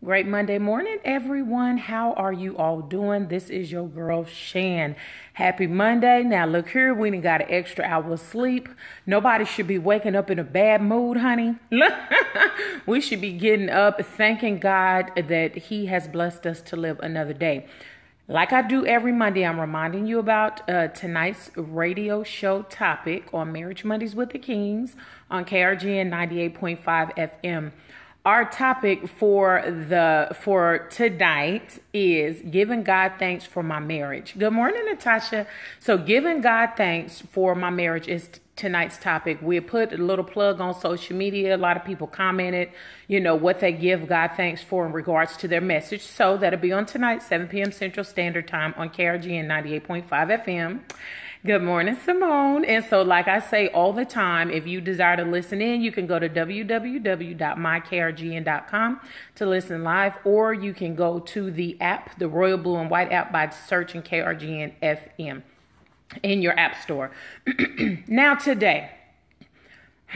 Great Monday morning, everyone. How are you all doing? This is your girl, Shan. Happy Monday. Now, look here. We done got an extra hour of sleep. Nobody should be waking up in a bad mood, honey. We should be getting up, thanking God that He has blessed us to live another day. Like I do every Monday, I'm reminding you about tonight's radio show topic on Marriage Mondays with the Kings on KRGN 98.5 FM. Our topic for tonight is giving God thanks for my marriage. Good morning, Natasha. So giving God thanks for my marriage is tonight's topic. We put a little plug on social media. A lot of people commented, what they give God thanks for in regards to their message. So that'll be on tonight, 7 p.m. Central Standard Time on KRGN 98.5 FM. Good morning, Simone. And so like I say all the time, if you desire to listen in, you can go to www.mykrgn.com to listen live, or you can go to the app, the Royal Blue and White app, by searching KRGN FM in your app store. Now today,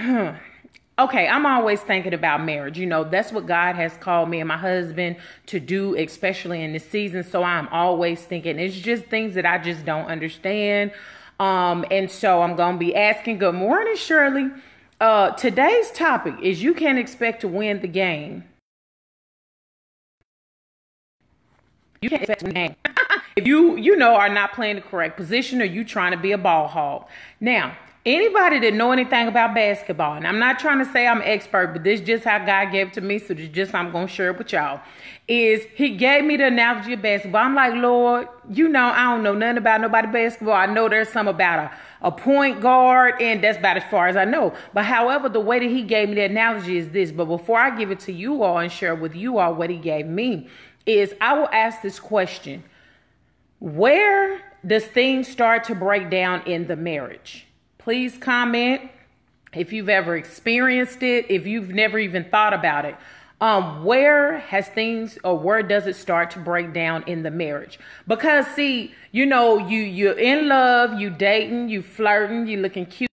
okay, I'm always thinking about marriage. That's what God has called me and my husband to do, especially in this season. So I'm always thinking it's just things that I just don't understand. And so I'm going to be asking. Good morning, Shirley. Today's topic is you can't expect to win the game. You can't expect to win the game. If you are not playing the correct position, or you trying to be a ball hog. Now, anybody that know anything about basketball, and I'm not trying to say I'm an expert, but this is just how God gave it to me, so this just I'm going to share it with y'all, is He gave me the analogy of basketball. I'm like, Lord, I don't know nothing about nobody basketball. I know there's some about a point guard, and that's about as far as I know. But however, the way that He gave me the analogy is this. But before I give it to you all and share with you all what He gave me, is I will ask this question. Where does things start to break down in the marriage? Please comment if you've ever experienced it, if you've never even thought about it. Where does it start to break down in the marriage? Because see, you're in love, you dating, you flirting, you looking cute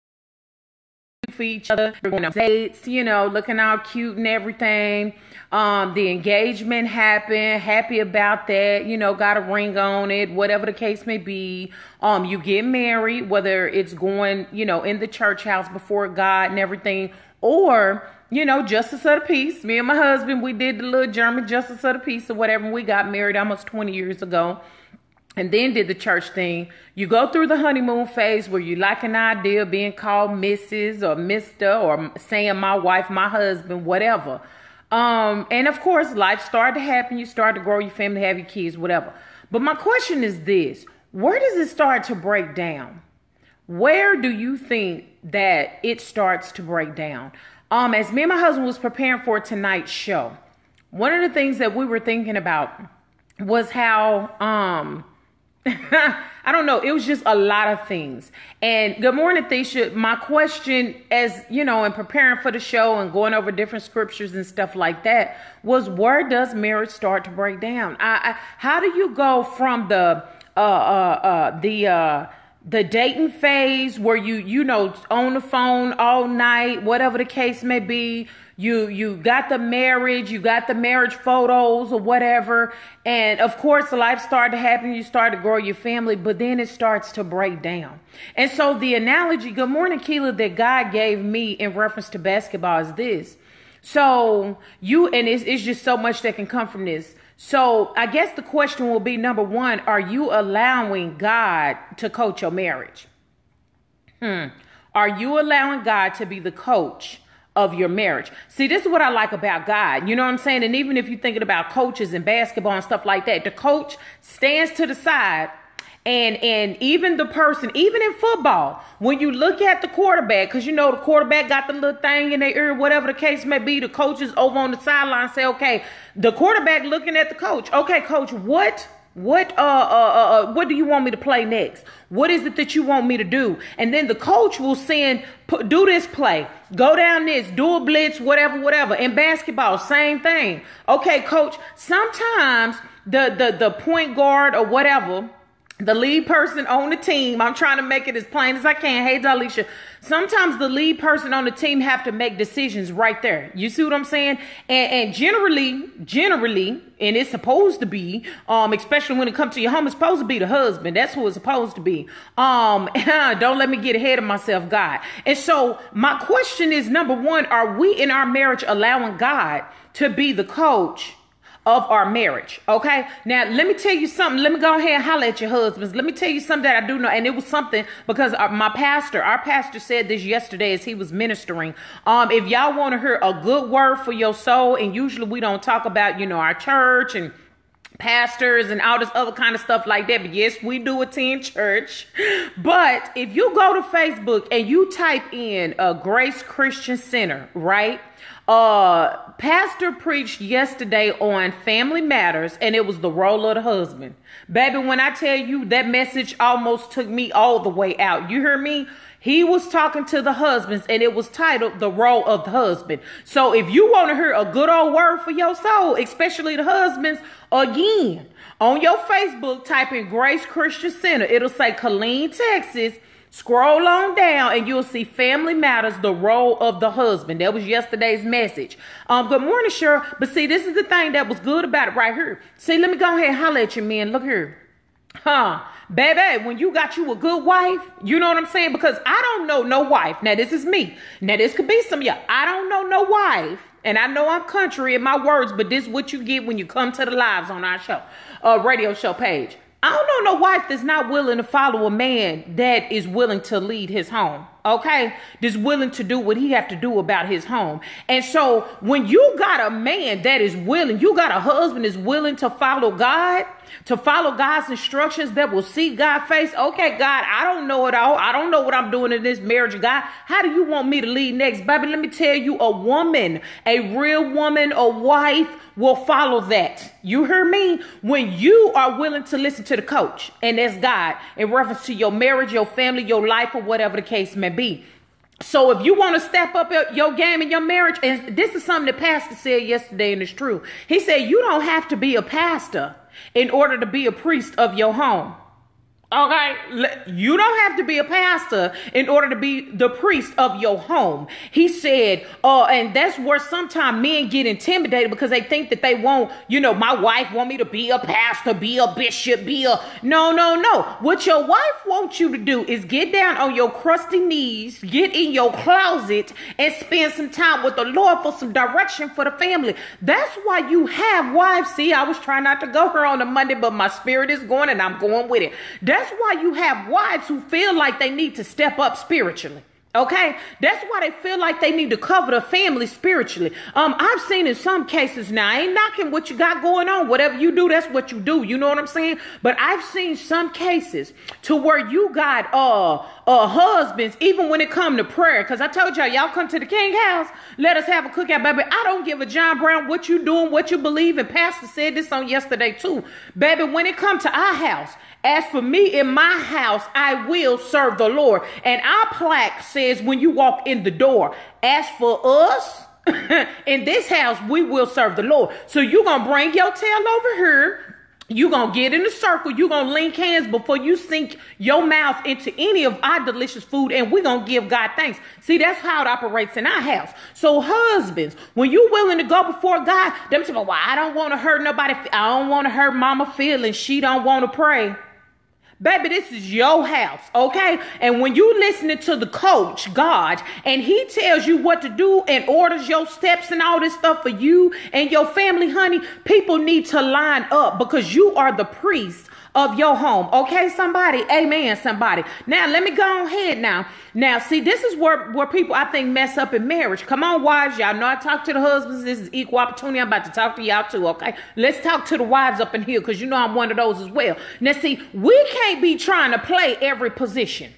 for each other, you're going on dates, looking all cute and everything. The engagement happened, happy about that, got a ring on it, whatever the case may be. You get married, whether it's going, in the church house before God and everything, or, justice of the peace. Me and my husband, we did the little German justice of the peace or whatever. We got married almost 20 years ago. And then did the church thing. You go through the honeymoon phase where you like an idea of being called Mrs. or Mr. or saying my wife, my husband, whatever. And of course, life started to happen. You start to grow your family, have your kids, whatever. But my question is this. Where does it start to break down? Where do you think that it starts to break down? As me and my husband was preparing for tonight's show, one of the things that we were thinking about was how, I don't know. It was just a lot of things. And good morning, Thisha. My question, as in preparing for the show and going over different scriptures and stuff like that, was where does marriage start to break down? How do you go from the dating phase where you on the phone all night, whatever the case may be? You got the marriage, you got the marriage photos or whatever. And of course, life started to happen. You start to grow your family, but then it starts to break down. And so the analogy, good morning, Keela, that God gave me in reference to basketball is this. So it's just so much that can come from this. So I guess the question will be, number one, are you allowing God to coach your marriage? Are you allowing God to be the coach of your marriage? See, this is what I like about God. You know what I'm saying? And even if you're thinking about coaches in basketball and stuff like that, the coach stands to the side. And even the person, even in football, when you look at the quarterback, because the quarterback got the little thing in their ear, whatever the case may be, the coach is over on the sideline say, okay, the quarterback looking at the coach. Okay, coach, what do you want me to play next? What is it that you want me to do? And then the coach will do this play, go down this, do a blitz, whatever. In basketball, same thing. Okay, coach, sometimes the point guard or whatever the lead person on the team, I'm trying to make it as plain as I can. Hey, Dalisha, sometimes the lead person on the team have to make decisions right there. You see what I'm saying? And generally, and it's supposed to be, especially when it comes to your home, it's supposed to be the husband. That's who it's supposed to be. Don't let me get ahead of myself, God. And so my question is, number one, are we in our marriage allowing God to be the coach of our marriage? Okay, now let me tell you something. Let me go ahead and holler at your husbands. Let me tell you something that I do know, and it was something because our pastor said this yesterday as he was ministering. If y'all want to hear a good word for your soul, and usually we don't talk about, our church and pastors and all this other kind of stuff like that, but yes, we do attend church. But if you go to Facebook and you type in Grace Christian Center, right? Pastor preached yesterday on family matters, and it was the role of the husband. Baby, when I tell you that message almost took me all the way out. You hear me? He was talking to the husbands, and it was titled The Role of the Husband. So if you want to hear a good old word for your soul, especially the husbands, again, on your Facebook, type in Grace Christian Center. It'll say Killeen, Texas. Scroll on down and you'll see Family Matters, the role of the husband. That was yesterday's message. Good morning, Cheryl. But see, this is the thing that was good about it right here. See, let me go ahead and holler at you, men. Look here. Baby, when you got you a good wife, you know what I'm saying? Because I don't know no wife. Now, this is me. Now, this could be some of y'all. I don't know no wife. And I know I'm country in my words, but this is what you get when you come to the lives on our show, radio show page. I don't know no wife that's not willing to follow a man that is willing to lead his home. Okay, that's willing to do what he have to do about his home. And so when you got a man that is willing, you got a husband that's willing to follow God, to follow God's instructions, that will see God's face. Okay, God, I don't know it all. I don't know what I'm doing in this marriage, God. How do you want me to lead next? Baby, let me tell you, a woman, a real woman, a wife will follow that. You hear me? When you are willing to listen to the coach, and that's God, in reference to your marriage, your family, your life, or whatever the case may be. So if you want to step up your game in your marriage, and this is something the pastor said yesterday, and it's true. He said, you don't have to be a pastor in order to be a priest of your home. Okay, you don't have to be a pastor in order to be the priest of your home. He said, and that's where sometimes men get intimidated because they think that they won't, my wife want me to be a pastor, be a bishop, no. What your wife wants you to do is get down on your crusty knees, get in your closet, and spend some time with the Lord for some direction for the family. That's why you have wives. See, I was trying not to go here on a Monday, but my spirit is going and I'm going with it. That's why you have wives who feel like they need to step up spiritually. Okay, that's why they feel like they need to cover the family spiritually. I've seen in some cases, now I ain't knocking what you got going on. Whatever you do, that's what you do. You know what I'm saying? But I've seen some cases to where you got husbands, even when it come to prayer. Because I told y'all come to the King house, let us have a cookout, baby. I don't give a John Brown what you doing, what you believe. And Pastor said this on yesterday too. Baby, when it comes to our house, as for me in my house, I will serve the Lord. And our plaque says when you walk in the door, as for us, in this house, we will serve the Lord. So you're going to bring your tail over here. You're going to get in a circle. You're going to link hands before you sink your mouth into any of our delicious food. And we're going to give God thanks. See, that's how it operates in our house. So husbands, when you're willing to go before God, them say, well, I don't want to hurt nobody. I don't want to hurt mama feelings. She don't want to pray. Baby, this is your house, okay? And when you listening to the coach, God, and he tells you what to do and orders your steps and all this stuff for you and your family, honey, people need to line up because you are the priest of your home. Okay, somebody? Amen, somebody. Now, let me go ahead now. Now, see, this is where people, I think, mess up in marriage. Come on, wives. Y'all know I talk to the husbands. This is equal opportunity. I'm about to talk to y'all too, okay? Let's talk to the wives up in here because you know I'm one of those as well. Now, see, we can't be trying to play every position.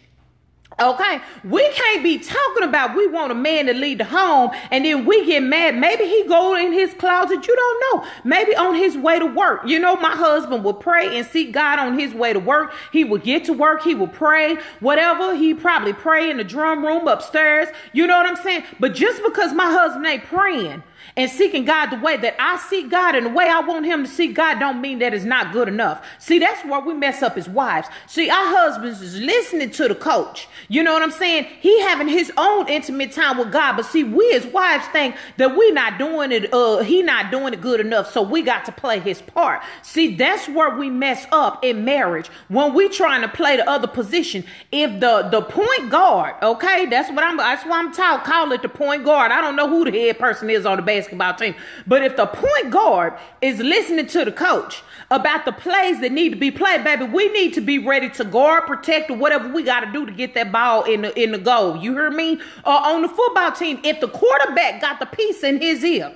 Okay, we can't be talking about we want a man to lead the home and then we get mad. Maybe he go in his closet. You don't know. Maybe on his way to work. You know, my husband will pray and seek God on his way to work. He will get to work. He will pray. Whatever. He probably pray in the drum room upstairs. You know what I'm saying? But just because my husband ain't praying and seeking God the way that I see God and the way I want him to see God don't mean that it's not good enough. See, that's where we mess up as wives. See, our husbands is listening to the coach. You know what I'm saying? He having his own intimate time with God. But see, we as wives think that we not doing it, he not doing it good enough. So we got to play his part. See, that's where we mess up in marriage when we trying to play the other position. If the point guard, okay, that's why I'm call it the point guard. I don't know who the head person is on the basketball team, but if the point guard is listening to the coach about the plays that need to be played, baby, we need to be ready to guard, protect, or whatever we got to do to get that ball in the goal. You hear me? On the football team, if the quarterback got the piece in his ear,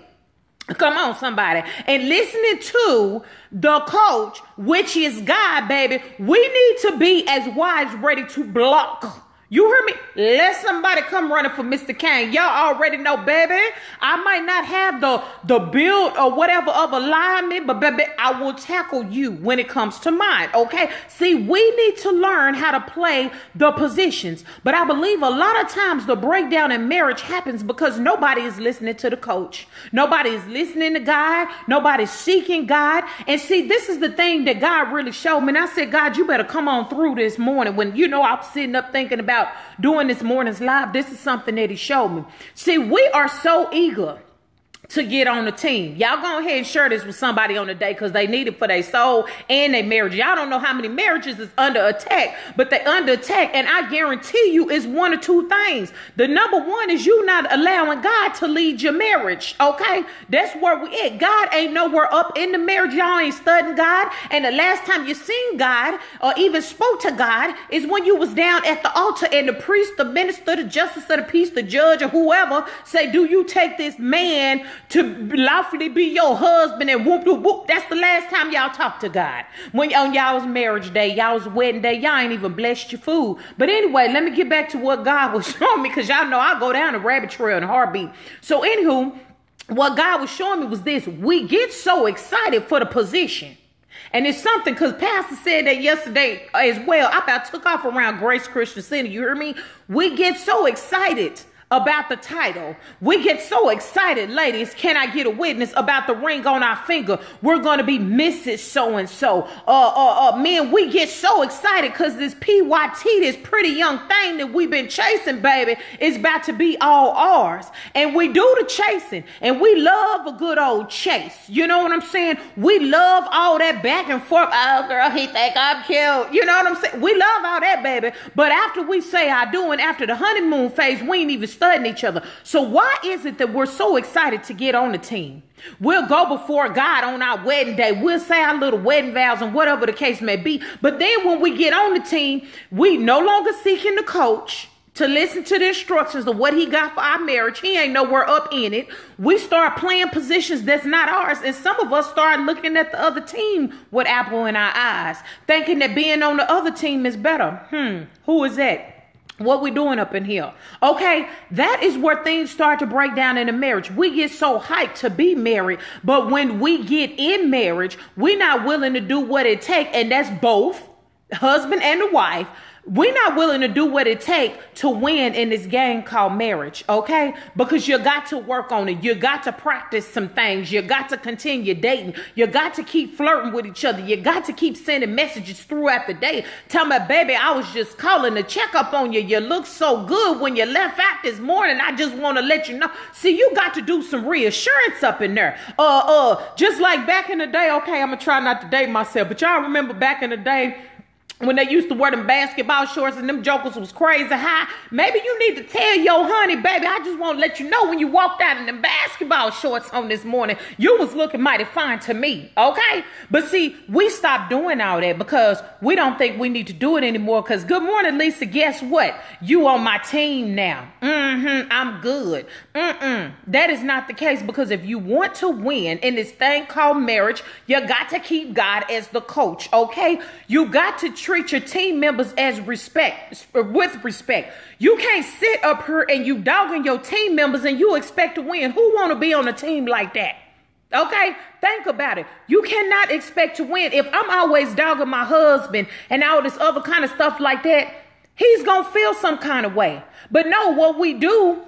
come on, somebody, and listening to the coach, which is God, baby, we need to be as wives ready to block. You hear me? Let somebody come running for Mr. Kane. Y'all already know, baby, I might not have the build or whatever of alignment, but baby, I will tackle you when it comes to mine, okay? See, we need to learn how to play the positions. But I believe a lot of times the breakdown in marriage happens because nobody is listening to the coach. Nobody is listening to God. Nobody's seeking God. And see, this is the thing that God really showed me. And I said, God, you better come on through this morning. When, you know, I was sitting up thinking about doing this morning's live, this is something that he showed me. See, we are so eager to get on the team. Y'all go ahead and share this with somebody on the day because they need it for their soul and their marriage. Y'all don't know how many marriages is under attack, but they under attack. And I guarantee you it's one or two things. The number one is you not allowing God to lead your marriage. Okay. That's where we at. God ain't nowhere up in the marriage. Y'all ain't studying God. And the last time you seen God or even spoke to God is when you was down at the altar and the priest, the minister, the justice of the peace, the judge or whoever say, do you take this man to lawfully be your husband, and whoop, whoop, whoop. That's the last time y'all talked to God. When on y'all's marriage day, y'all's wedding day, y'all ain't even blessed your food. But anyway, let me get back to what God was showing me, because y'all know I go down a rabbit trail in a heartbeat. So anywho, what God was showing me was this. We get so excited for the position. And it's something, because Pastor said that yesterday as well. I about took off around Grace Christian Center. You hear me? We get so excited about the title. We get so excited, ladies. Can I get a witness about the ring on our finger? We're going to be Mrs. So-and-so. Men, we get so excited because this PYT, this pretty young thing that we've been chasing, baby, is about to be all ours. And we do the chasing, and we love a good old chase. You know what I'm saying? We love all that back and forth. Oh, girl, he think I'm cute. You know what I'm saying? We love all that, baby. But after we say I do, and after the honeymoon phase, we ain't even studying each other. So why is it that we're so excited to get on the team? We'll go before God on our wedding day. We'll say our little wedding vows and whatever the case may be. But then when we get on the team, we no longer seeking the coach to listen to the instructions of what he got for our marriage. He ain't nowhere up in it. We start playing positions that's not ours. And some of us start looking at the other team with apple in our eyes, thinking that being on the other team is better. Who is that? What we doing up in here? Okay, that is where things start to break down in a marriage. We get so hyped to be married, but when we get in marriage, we're not willing to do what it takes, and that's both husband and the wife. We're not willing to do what it takes to win in this game called marriage, okay? Because you got to work on it. You got to practice some things. You got to continue dating. You got to keep flirting with each other. You got to keep sending messages throughout the day. Tell me, baby, I was just calling to check up on you. You look so good when you left out this morning. I just want to let you know. See, you got to do some reassurance up in there. Just like back in the day, okay, I'm going to try not to date myself, but y'all remember back in the day, when they used to wear them basketball shorts and them jokers was crazy high. Maybe you need to tell your honey, baby, I just want to let you know when you walked out in them basketball shorts on this morning, you was looking mighty fine to me, okay? But see, we stopped doing all that because we don't think we need to do it anymore, because good morning, Lisa, guess what? You on my team now. I'm good. That is not the case, because if you want to win in this thing called marriage, you got to keep God as the coach, okay? You got to treat your team members with respect. You can't sit up here and you dogging your team members and you expect to win. Who want to be on a team like that? Okay, think about it. You cannot expect to win. If I'm always dogging my husband and all this other kind of stuff like that, he's going to feel some kind of way. But no, what we do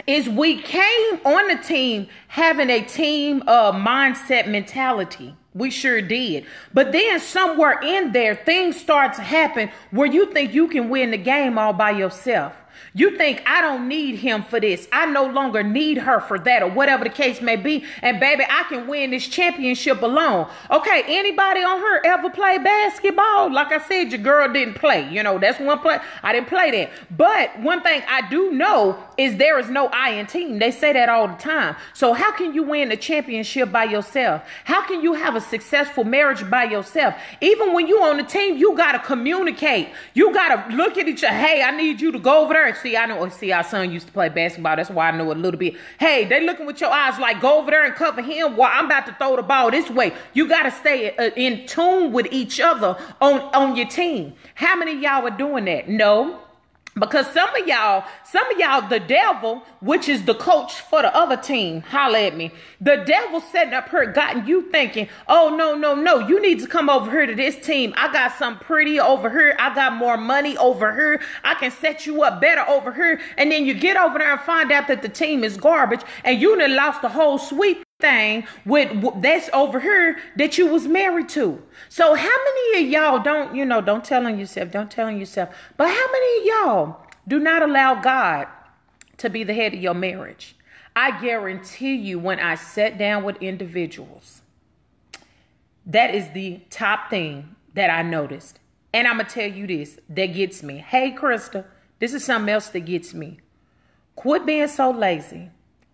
is we came on the team having a team mindset mentality. We sure did. But then somewhere in there, things start to happen where you think you can win the game all by yourself. You think, I don't need him for this. I no longer need her for that, or whatever the case may be. And baby, I can win this championship alone. Okay, anybody on her ever play basketball? Like I said, your girl didn't play. You know, that's one play. I didn't play that. But one thing I do know is there is no I in team. They say that all the time. So how can you win the championship by yourself? How can you have a successful marriage by yourself? Even when you on the team, you got to communicate. You got to look at each other. Hey, I need you to go over there. See, our son used to play basketball. That's why I know a little bit. Hey, they looking with your eyes like, go over there and cover him while I'm about to throw the ball this way. You got to stay in tune with each other on your team. How many of y'all are doing that? No. Because some of y'all, the devil, which is the coach for the other team, holla at me. The devil setting up her, gotten you thinking, oh, no, you need to come over here to this team. I got something pretty over here. I got more money over here. I can set you up better over here. And then you get over there and find out that the team is garbage and you done lost the whole sweet thing with that's over here that you was married to. So how many of y'all don't tell on yourself, but how many of y'all do not allow God to be the head of your marriage? I guarantee you, when I sat down with individuals, that is the top thing that I noticed. And I'm gonna tell you this, that gets me. Hey, Krista, this is something else that gets me. Quit being so lazy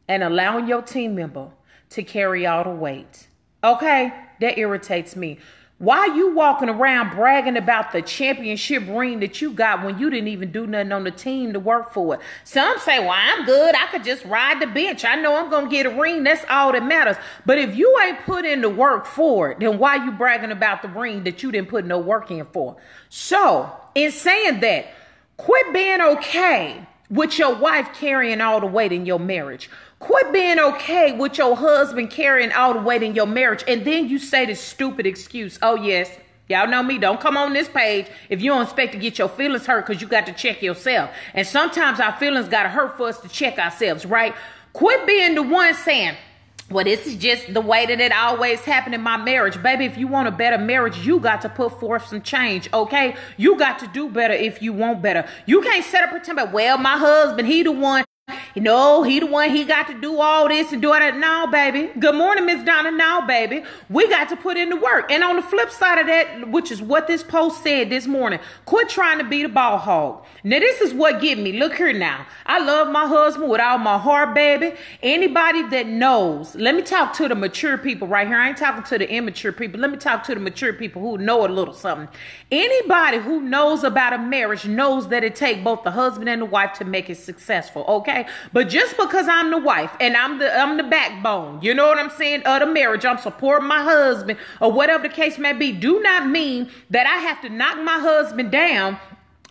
and allowing your team member to carry all the weight. Okay? That irritates me. Why you walking around bragging about the championship ring that you got when you didn't even do nothing on the team to work for it? Some say, well, I'm good. I could just ride the bench. I know I'm going to get a ring. That's all that matters. But if you ain't put in the work for it, then why you bragging about the ring that you didn't put no work in for? So, in saying that, quit being okay with your wife carrying all the weight in your marriage. Quit being okay with your husband carrying all the weight in your marriage. And then you say this stupid excuse. Oh, yes. Y'all know me. Don't come on this page if you don't expect to get your feelings hurt because you got to check yourself. And sometimes our feelings got to hurt for us to check ourselves, right? Quit being the one saying, well, this is just the way that it always happened in my marriage. Baby, if you want a better marriage, you got to put forth some change, okay? You got to do better if you want better. You can't sit up and pretend, well, my husband, he the one. He the one, he got to do all this and do all that. No, baby. Good morning, Miss Donna. No, baby. We got to put in the work. And on the flip side of that, which is what this post said this morning, quit trying to be the ball hog. Now, this is what get me. Look here now. I love my husband with all my heart, baby. Anybody that knows, let me talk to the mature people right here. I ain't talking to the immature people. Let me talk to the mature people who know a little something. Anybody who knows about a marriage knows that it takes both the husband and the wife to make it successful, okay? But just because I'm the wife and I'm the backbone, you know what I'm saying, of the marriage, I'm supporting my husband or whatever the case may be, do not mean that I have to knock my husband down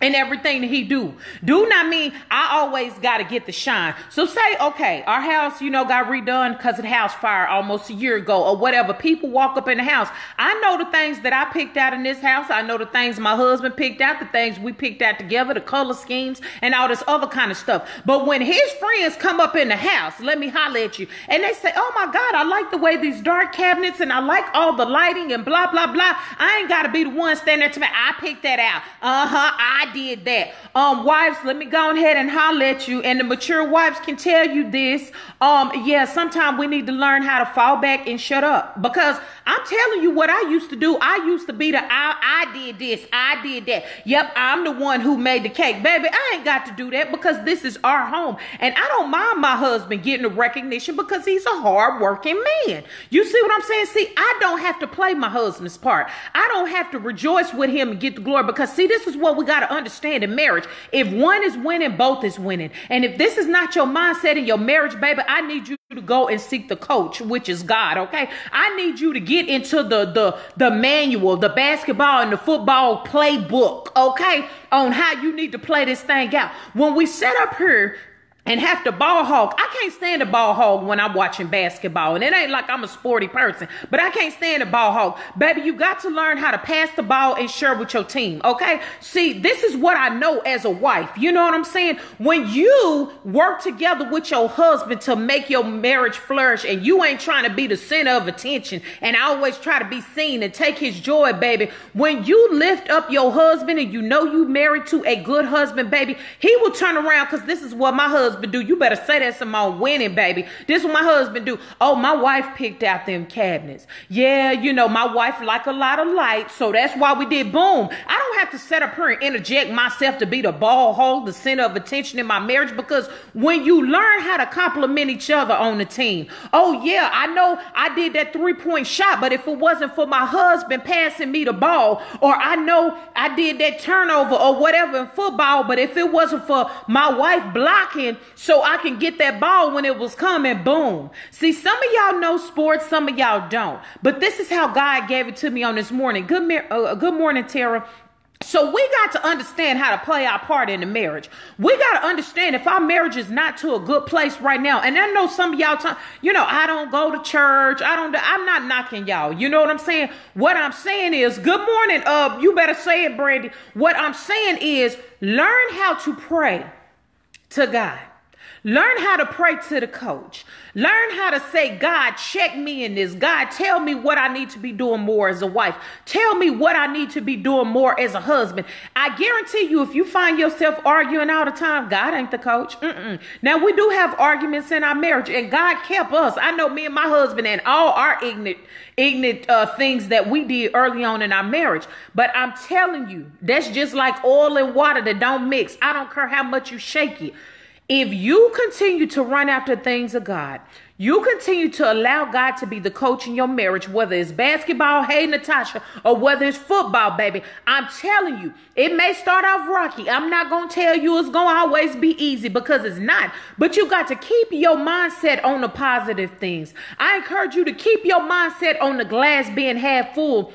and everything that he do not mean I always got to get the shine. So say, okay, our house, got redone because of the house fire almost a year ago or whatever. People walk up in the house. I know the things that I picked out in this house. I know the things my husband picked out, the things we picked out together, the color schemes and all this other kind of stuff. But when his friends come up in the house, let me holler at you, and they say, oh my God, I like the way these dark cabinets and I like all the lighting and blah, blah, blah. I ain't got to be the one standing there to me. I picked that out. I did that. Wives, let me go ahead and holler at you. And the mature wives can tell you this. Yeah, sometimes we need to learn how to fall back and shut up. Because I'm telling you what I used to do. I used to be I did this. I did that. Yep, I'm the one who made the cake. Baby, I ain't got to do that because this is our home. And I don't mind my husband getting the recognition because he's a hard-working man. You see what I'm saying? See, I don't have to play my husband's part. I don't have to rejoice with him and get the glory because, see, this is what we got to understand in marriage. If one is winning, both is winning. And if this is not your mindset in your marriage, baby, I need you to go and seek the coach, which is God, okay? I need you to get into the manual, the basketball and the football playbook, okay, on how you need to play this thing out. When we set up here and have to ball hog. I can't stand a ball hog when I'm watching basketball. And it ain't like I'm a sporty person, but I can't stand a ball hog. Baby, you got to learn how to pass the ball and share with your team, okay? See, this is what I know as a wife. You know what I'm saying? When you work together with your husband to make your marriage flourish, and you ain't trying to be the center of attention and always try to be seen and take his joy, baby. When you lift up your husband and you know you married to a good husband, baby, he will turn around, because this is what my husband do. You better say that Simone winning, baby. This is what my husband do. Oh, my wife picked out them cabinets. Yeah, you know, my wife like a lot of light, so that's why we did. Boom. I don't have to set up here and interject myself to be the ball hog, the center of attention in my marriage, because when you learn how to compliment each other on the team. Oh, yeah, I know I did that 3-point shot, but if it wasn't for my husband passing me the ball, or I know I did that turnover or whatever in football, but if it wasn't for my wife blocking so I can get that ball when it was coming, boom. See, some of y'all know sports, some of y'all don't. But this is how God gave it to me on this morning. Good morning, Tara. So we got to understand how to play our part in the marriage. We got to understand if our marriage is not to a good place right now. And I know some of y'all, I don't go to church. I'm not knocking y'all. You know what I'm saying? What I'm saying is, good morning. You better say it, Brandy. What I'm saying is, learn how to pray to God. Learn how to pray to the coach. Learn how to say, God, check me in this. God, tell me what I need to be doing more as a wife. Tell me what I need to be doing more as a husband. I guarantee you, if you find yourself arguing all the time, God ain't the coach. Now, we do have arguments in our marriage, and God kept us. I know me and my husband and all our ignorant things that we did early on in our marriage. But I'm telling you, that's just like oil and water that don't mix. I don't care how much you shake it. If you continue to run after things of God, you continue to allow God to be the coach in your marriage, whether it's basketball, hey, Natasha, or whether it's football, baby, I'm telling you, it may start off rocky. I'm not going to tell you it's going to always be easy, because it's not. But you got to keep your mindset on the positive things. I encourage you to keep your mindset on the glass being half full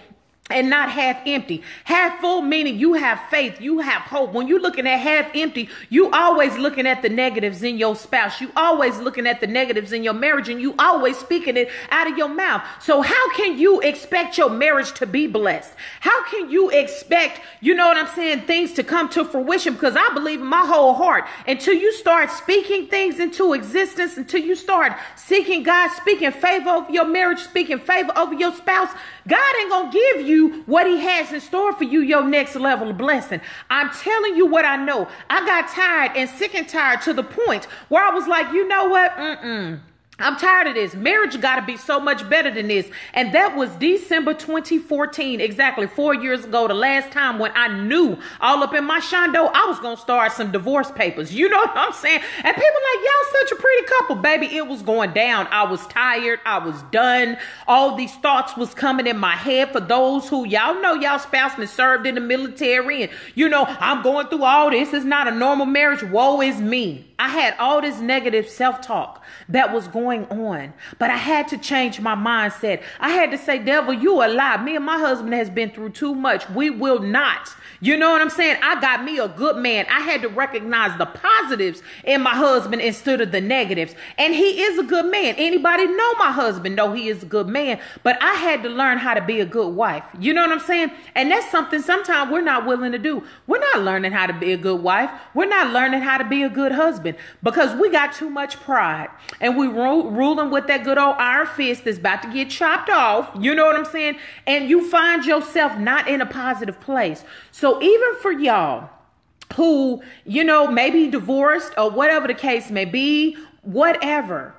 and not half empty. Half full meaning you have faith, you have hope. When you're looking at half empty, you always looking at the negatives in your spouse. You always looking at the negatives in your marriage, and you always speaking it out of your mouth. So how can you expect your marriage to be blessed? How can you expect, you know what I'm saying, things to come to fruition? Because I believe in my whole heart, until you start speaking things into existence, until you start seeking God, speaking favor over your marriage, speaking favor over your spouse, God ain't gonna give you what he has in store for you, your next level of blessing. I'm telling you what I know. I got tired and sick and tired to the point where I was like, you know what? I'm tired of this. Marriage got to be so much better than this. And that was December 2014, exactly 4 years ago, the last time when I knew all up in my shondo I was going to start some divorce papers. You know what I'm saying? And people like, y'all such a pretty couple, baby. It was going down. I was tired. I was done. All these thoughts was coming in my head. For those who, y'all know y'all spouse and served in the military, and you know, I'm going through all this. It's not a normal marriage. Woe is me. I had all this negative self-talk that was going on, but I had to change my mindset. I had to say, devil, you a lie. Me and my husband has been through too much. We will not. You know what I'm saying? I got me a good man. I had to recognize the positives in my husband instead of the negatives. And he is a good man. Anybody know my husband know he is a good man, but I had to learn how to be a good wife. You know what I'm saying? And that's something sometimes we're not willing to do. We're not learning how to be a good wife. We're not learning how to be a good husband, because we got too much pride, and we ruling with that good old iron fist that's about to get chopped off. You know what I'm saying? And you find yourself not in a positive place. So even for y'all who, you know, maybe divorced or whatever the case may be, whatever,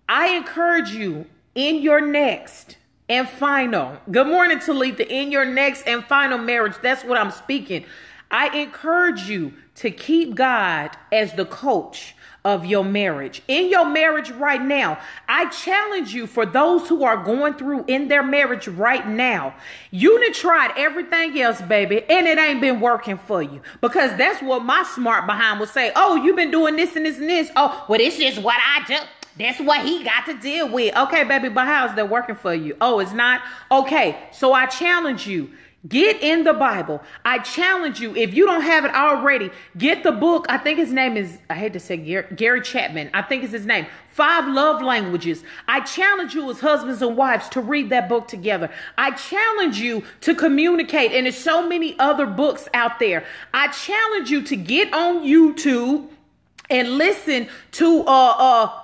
I encourage you in your next and final, good morning, Talitha, in your next and final marriage, that's what I'm speaking. I encourage you to keep God as the coach of your marriage. In your marriage right now, I challenge you, for those who are going through in their marriage right now, you done tried everything else, baby, and it ain't been working for you. Because that's what my smart behind would say. Oh, you've been doing this and this and this. Oh, well, it's just what I do. That's what he got to deal with. Okay, baby, but how's that working for you? Oh, it's not? Okay, so I challenge you. Get in the Bible. I challenge you, if you don't have it already, get the book. I think his name is, I hate to say Gary Chapman. I think it's his name. 5 Love Languages. I challenge you as husbands and wives to read that book together. I challenge you to communicate. And there's so many other books out there. I challenge you to get on YouTube and listen to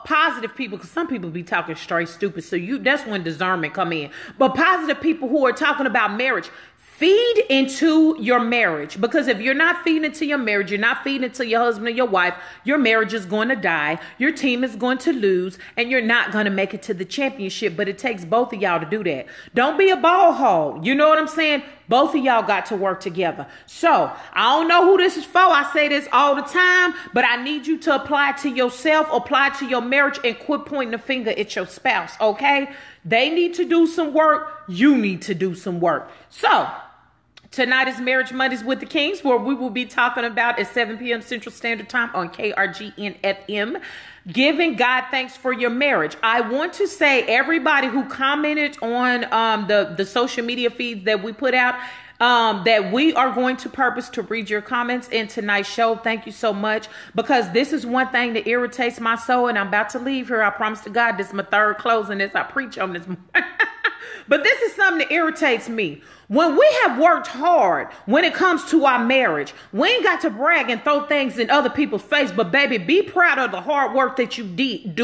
positive people, because some people be talking straight stupid. So that's when discernment come in. But positive people who are talking about marriage. Feed into your marriage, because if you're not feeding into your marriage, you're not feeding into your husband or your wife, your marriage is going to die, your team is going to lose, and you're not going to make it to the championship. But it takes both of y'all to do that. Don't be a ball hog. You know what I'm saying? Both of y'all got to work together. So I don't know who this is for. I say this all the time, but I need you to apply it to yourself, apply it to your marriage, and quit pointing the finger at your spouse. Okay? They need to do some work. You need to do some work. So tonight is Marriage Mondays with the Kings, where we will be talking about at 7 p.m. Central Standard Time on KRGN FM, giving God thanks for your marriage. I want to say everybody who commented on the social media feeds that we put out, that we are going to purpose to read your comments in tonight's show. Thank you so much, because this is one thing that irritates my soul, and I'm about to leave here. I promise to God, this is my 3rd closing as I preach on this. But this is something that irritates me. When we have worked hard when it comes to our marriage, we ain't got to brag and throw things in other people's face, but baby, be proud of the hard work that you did.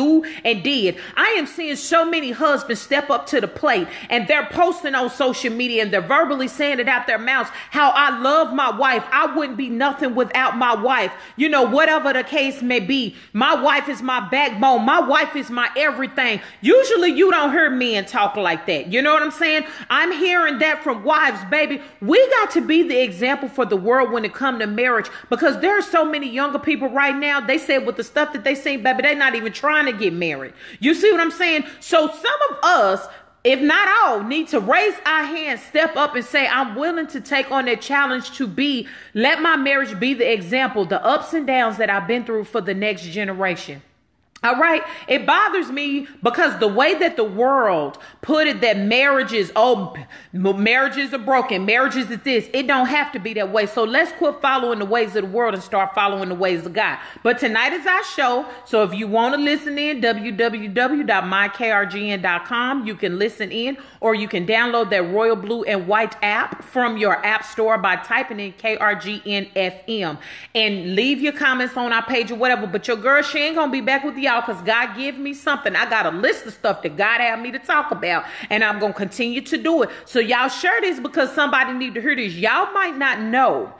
I am seeing so many husbands step up to the plate, and they're posting on social media, and they're verbally saying it out their mouths, how I love my wife. I wouldn't be nothing without my wife. You know, whatever the case may be, my wife is my backbone. My wife is my everything. Usually you don't hear men talk like that. You know what I'm saying? I'm hearing that from wives, baby. We got to be the example for the world when it comes to marriage, because there are so many younger people right now. They said with the stuff that they seen, baby, they're not even trying to get married. You see what I'm saying? So some of us, if not all, need to raise our hands, step up and say, I'm willing to take on that challenge to let my marriage be the example, the ups and downs that I've been through for the next generation. All right. It bothers me because the way that the world put it, that marriages are broken. Marriages is this. It don't have to be that way. So let's quit following the ways of the world and start following the ways of God. But tonight is our show. So if you want to listen in, www.mykrgn.com, you can listen in, or you can download that royal blue and white app from your app store by typing in KRGN FM, and leave your comments on our page or whatever. But your girl, she ain't going to be back with y'all, because God give me something. I got a list of stuff that God had me to talk about, and I'm going to continue to do it. So y'all share this, because somebody need to hear this. Y'all might not know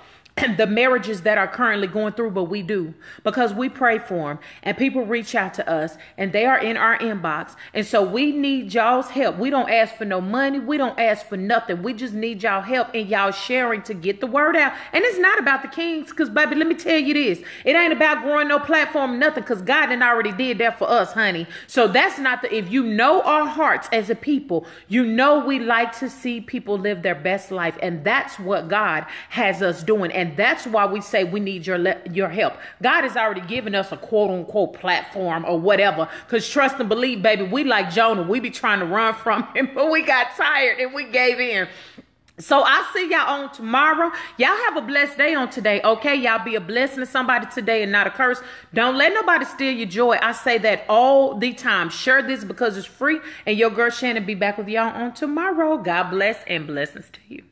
the marriages that are currently going through, but we do, because we pray for them, and people reach out to us, and they are in our inbox. And so we need y'all's help. We don't ask for no money. We don't ask for nothing. We just need y'all help and y'all sharing to get the word out. And it's not about the Kings, because baby, let me tell you this, it ain't about growing no platform, nothing, because God done already did that for us, honey. So that's not if you know our hearts as a people, you know we like to see people live their best life, and that's what God has us doing. And that's why we say we need your help. God has already given us a quote unquote platform or whatever, because trust and believe, baby, we like Jonah. We be trying to run from him, but we got tired and we gave in. So I'll see y'all on tomorrow. Y'all have a blessed day on today, okay? Y'all be a blessing to somebody today and not a curse. Don't let nobody steal your joy. I say that all the time. Share this because it's free. And your girl Shannon be back with y'all on tomorrow. God bless and blessings to you.